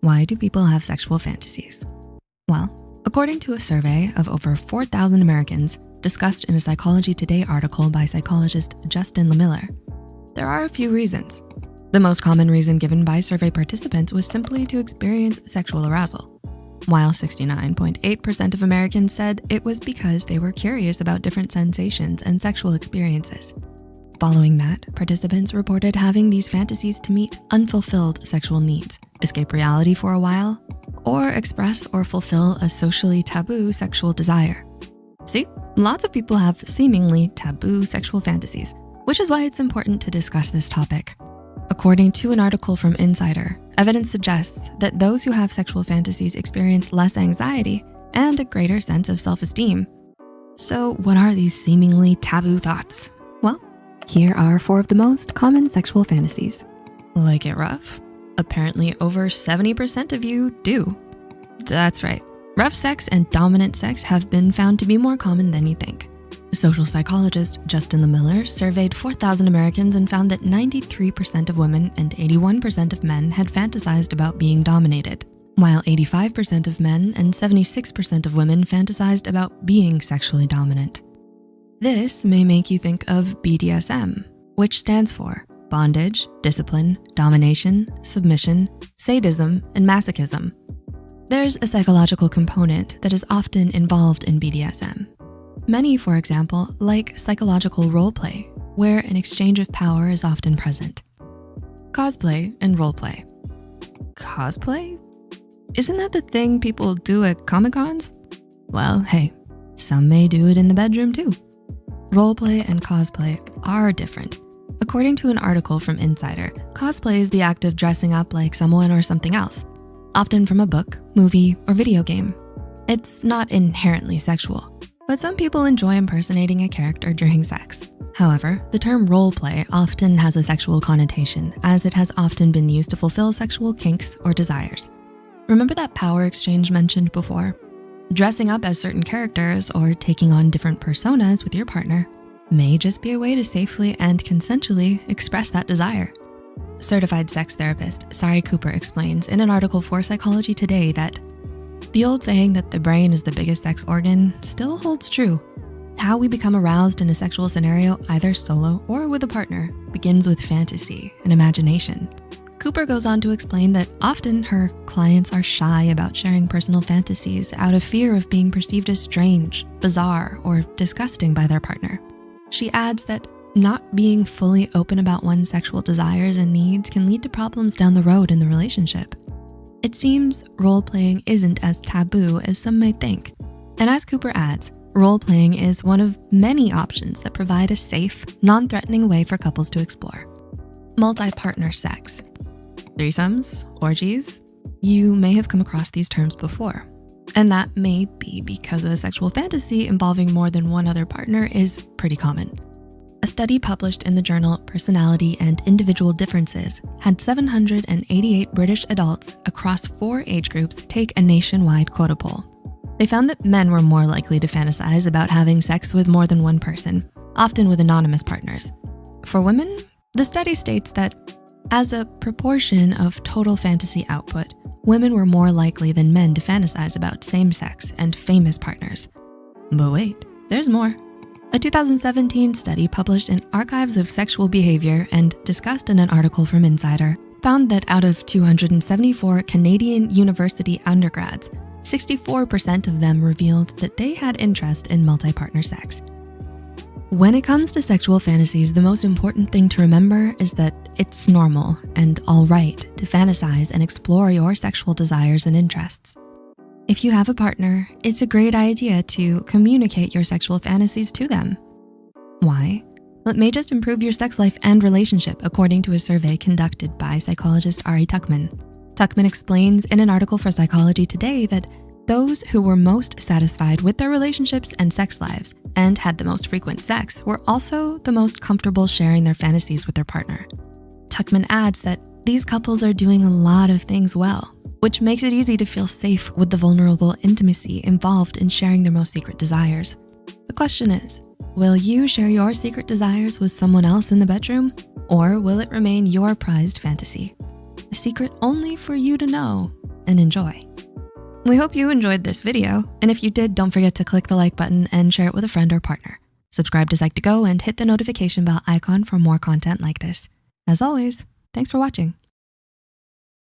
Why do people have sexual fantasies? Well, according to a survey of over 4,000 Americans discussed in a Psychology Today article by psychologist Justin Lemiller, there are a few reasons. The most common reason given by survey participants was simply to experience sexual arousal, while 69.8% of Americans said it was because they were curious about different sensations and sexual experiences. Following that, participants reported having these fantasies to meet unfulfilled sexual needs, escape reality for a while, or express or fulfill a socially taboo sexual desire. See, lots of people have seemingly taboo sexual fantasies, which is why it's important to discuss this topic. According to an article from Insider, evidence suggests that those who have sexual fantasies experience less anxiety and a greater sense of self-esteem. So what are these seemingly taboo thoughts? Well, here are 4 of the most common sexual fantasies. Like it rough? Apparently over 70% of you do. That's right, rough sex and dominant sex have been found to be more common than you think. Social psychologist Justin Lemiller surveyed 4,000 Americans and found that 93% of women and 81% of men had fantasized about being dominated, while 85% of men and 76% of women fantasized about being sexually dominant. This may make you think of BDSM, which stands for bondage, discipline, domination, submission, sadism, and masochism. There's a psychological component that is often involved in BDSM. Many, for example, like psychological role play, where an exchange of power is often present. Cosplay and role play. Cosplay? Isn't that the thing people do at Comic-Cons? Well, hey, some may do it in the bedroom too. Role play and cosplay are different. According to an article from Insider, cosplay is the act of dressing up like someone or something else, often from a book, movie, or video game. It's not inherently sexual, but some people enjoy impersonating a character during sex. However, the term role play often has a sexual connotation, as it has often been used to fulfill sexual kinks or desires. Remember that power exchange mentioned before? Dressing up as certain characters or taking on different personas with your partner may just be a way to safely and consensually express that desire. Certified sex therapist Sari Cooper explains in an article for Psychology Today that the old saying that the brain is the biggest sex organ still holds true. How we become aroused in a sexual scenario, either solo or with a partner, begins with fantasy and imagination. Cooper goes on to explain that often her clients are shy about sharing personal fantasies out of fear of being perceived as strange, bizarre, or disgusting by their partner. She adds that not being fully open about one's sexual desires and needs can lead to problems down the road in the relationship. It seems role-playing isn't as taboo as some might think. And as Cooper adds, role-playing is one of many options that provide a safe, non-threatening way for couples to explore. Multi-partner sex. Threesomes, orgies, you may have come across these terms before. And that may be because a sexual fantasy involving more than one other partner is pretty common. A study published in the journal Personality and Individual Differences had 788 British adults across 4 age groups take a nationwide quota poll. They found that men were more likely to fantasize about having sex with more than one person, often with anonymous partners. For women, the study states that as a proportion of total fantasy output, women were more likely than men to fantasize about same-sex and famous partners. But wait, there's more. A 2017 study published in Archives of Sexual Behavior and discussed in an article from Insider found that out of 274 Canadian university undergrads, 64% of them revealed that they had interest in multi-partner sex. When it comes to sexual fantasies, the most important thing to remember is that it's normal and all right to fantasize and explore your sexual desires and interests. If you have a partner, it's a great idea to communicate your sexual fantasies to them. Why? Well, it may just improve your sex life and relationship, according to a survey conducted by psychologist Ari Tuckman. Tuckman explains in an article for Psychology Today that those who were most satisfied with their relationships and sex lives and had the most frequent sex were also the most comfortable sharing their fantasies with their partner. Tuckman adds that these couples are doing a lot of things well, which makes it easy to feel safe with the vulnerable intimacy involved in sharing their most secret desires. The question is, will you share your secret desires with someone else in the bedroom, or will it remain your prized fantasy? A secret only for you to know and enjoy. We hope you enjoyed this video, and if you did, don't forget to click the like button and share it with a friend or partner. Subscribe to Psych2Go and hit the notification bell icon for more content like this. As always, thanks for watching.